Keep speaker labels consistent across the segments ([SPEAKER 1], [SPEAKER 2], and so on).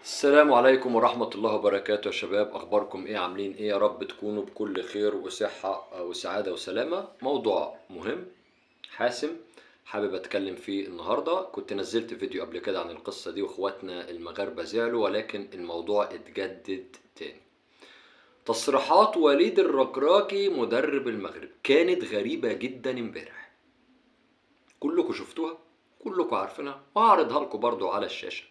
[SPEAKER 1] السلام عليكم ورحمة الله وبركاته يا شباب، أخباركم إيه؟ عاملين إيه؟ يا رب تكونوا بكل خير وصحة وسعادة وسلامة. موضوع مهم حاسم حابب أتكلم فيه النهاردة. كنت نزلت فيديو قبل كده عن القصة دي وإخواتنا المغاربة زعلوا، ولكن الموضوع اتجدد تاني. تصريحات وليد الركراكي مدرب المغرب كانت غريبة جدا امبارح، كلكم شفتوها، كلكم عارفينها، وهعرضها لكم برضو على الشاشة.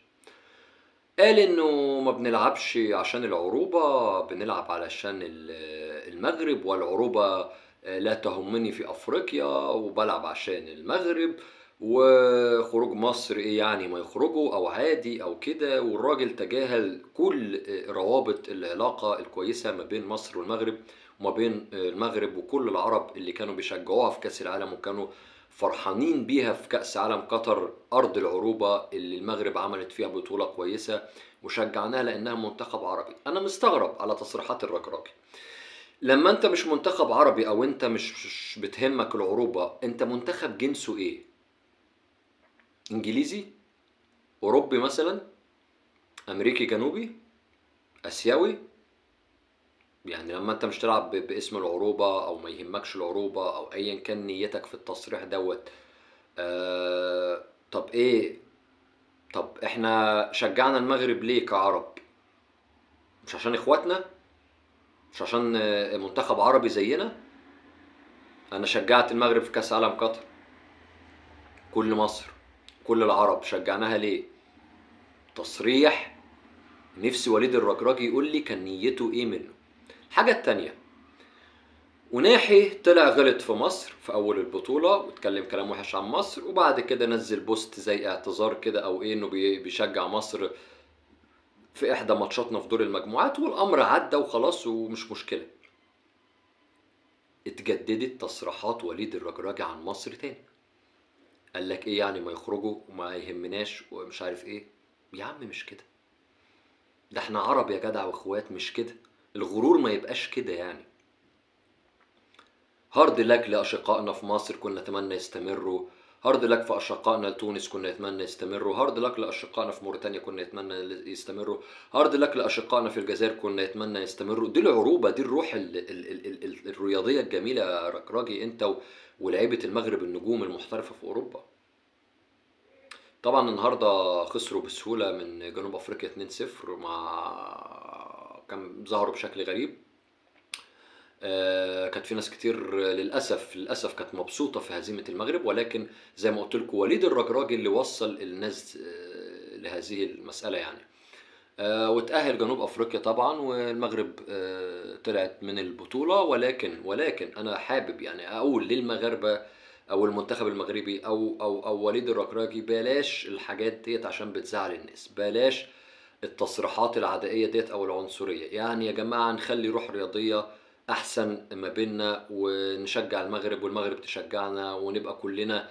[SPEAKER 1] قال انه ما بنلعبش عشان العروبة، بنلعب علشان المغرب، والعروبة لا تهمني في افريقيا، وبلعب عشان المغرب، وخروج مصر ايه يعني ما يخرجوا او عادي او كده. والراجل تجاهل كل روابط العلاقة الكويسة ما بين مصر والمغرب، وما بين المغرب وكل العرب اللي كانوا بيشجعوها في كأس العالم وكانوا فرحانين بيها في كأس عالم قطر، أرض العروبة اللي المغرب عملت فيها بطولة كويسة وشجعناها لأنها منتخب عربي. أنا مستغرب على تصريحات الركراكي. لما أنت مش منتخب عربي أو أنت مش بتهمك العروبة، أنت منتخب جنسه إيه؟ إنجليزي؟ أوروبي مثلا؟ أمريكي جنوبي؟ آسيوي؟ يعني لما أنت مش تلعب باسم العروبة أو ما يهمكش العروبة أو أيا كان نيتك في التصريح دوت. طب إيه؟ طب احنا شجعنا المغرب ليه كعرب؟ مش عشان اخواتنا؟ مش عشان منتخب عربي زينا؟ انا شجعت المغرب في كاس عالم قطر، كل مصر كل العرب شجعناها ليه؟ تصريح نفسي وليد الركراكي يقول لي كان نيته ايه منه. الحاجة التانية، وناحي طلع غلط في مصر في اول البطولة واتكلم كلام وحش عن مصر، وبعد كده نزل بوست زي اعتذار كده او ايه انه بيشجع مصر في احدى ماتشاتنا في دور المجموعات، والامر عدى وخلاص ومش مشكلة. اتجددت تصريحات وليد الركراكي عن مصر تاني. قال لك ايه يعني ما يخرجوا وما يهمناش ومش عارف ايه. يا عم مش كده، ده احنا عرب يا جدع واخوات، مش كده. الغرور ما يبقاش كده يعني. هارد لك لاشقائنا في مصر، كنا نتمنى يستمروا. هارد لك في اشقائنا لتونس، كنا نتمنى يستمروا. هارد لك لاشقائنا في موريتانيا، كنا نتمنى يستمروا. هارد لك لاشقائنا في الجزائر، كنا نتمنى يستمروا. دي العروبه، دي الروح الرياضيه الجميله يا ركراجي انت ولاعيبه المغرب النجوم المحترفه في اوروبا. طبعا النهارده خسروا بسهوله من جنوب افريقيا 2-0، كان ظهروا بشكل غريب. كانت في ناس كتير للاسف كانت مبسوطه في هزيمه المغرب، ولكن زي ما قلت لكم وليد الركراجي اللي وصل الناس لهذه المساله يعني. وتأهل جنوب افريقيا طبعا، والمغرب طلعت من البطوله. ولكن انا حابب يعني اقول للمغاربه او المنتخب المغربي او وليد الركراجي، بلاش الحاجات ديت عشان بتزعل الناس. بلاش التصريحات العدائيه ديت او العنصريه. يعني يا جماعه نخلي روح رياضيه احسن ما بيننا، ونشجع المغرب والمغرب تشجعنا، ونبقى كلنا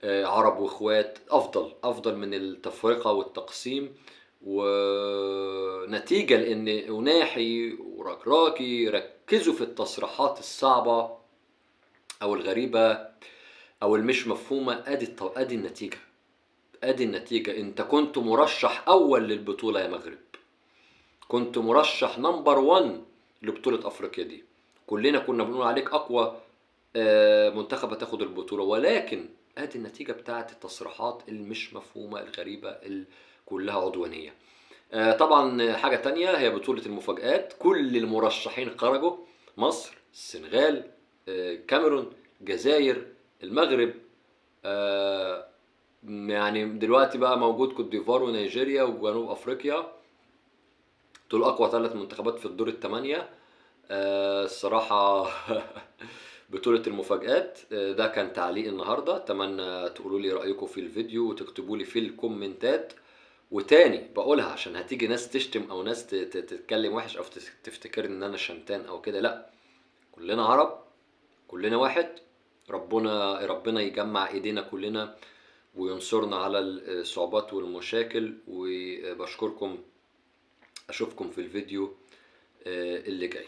[SPEAKER 1] عرب واخوات. افضل من التفرقه والتقسيم. ونتيجه لان اناحي وركراكي ركزوا في التصريحات الصعبه او الغريبه او المش مفهومه، ادي النتيجه. ادي النتيجه. انت كنت مرشح اول للبطوله يا مغرب، كنت مرشح نمبر 1 لبطوله افريقيا دي. كلنا كنا بنقول عليك اقوى منتخب هتاخد البطوله، ولكن ادي النتيجه بتاعت التصريحات المش مفهومه الغريبه كلها عدوانيه. طبعا حاجه تانية هي بطوله المفاجآت. كل المرشحين خرجوا: مصر، السنغال، كاميرون، الجزائر، المغرب. يعني دلوقتي بقى موجود كوت ديفوار ونيجيريا وجنوب افريقيا. دول اقوى 3 منتخبات في الدور الثمانية. الصراحة بطولة المفاجآت. ده كان تعليق النهاردة. اتمنى تقولوا لي رأيكم في الفيديو وتكتبوا لي في الكومنتات. وتاني بقولها عشان هتيجي ناس تشتم او ناس تتكلم وحش او تفتكر ان انا شمتان او كده. لا، كلنا عرب، كلنا واحد. ربنا يجمع ايدينا كلنا وينصرنا على الصعوبات والمشاكل. وبشكركم، اشوفكم في الفيديو اللي جاي.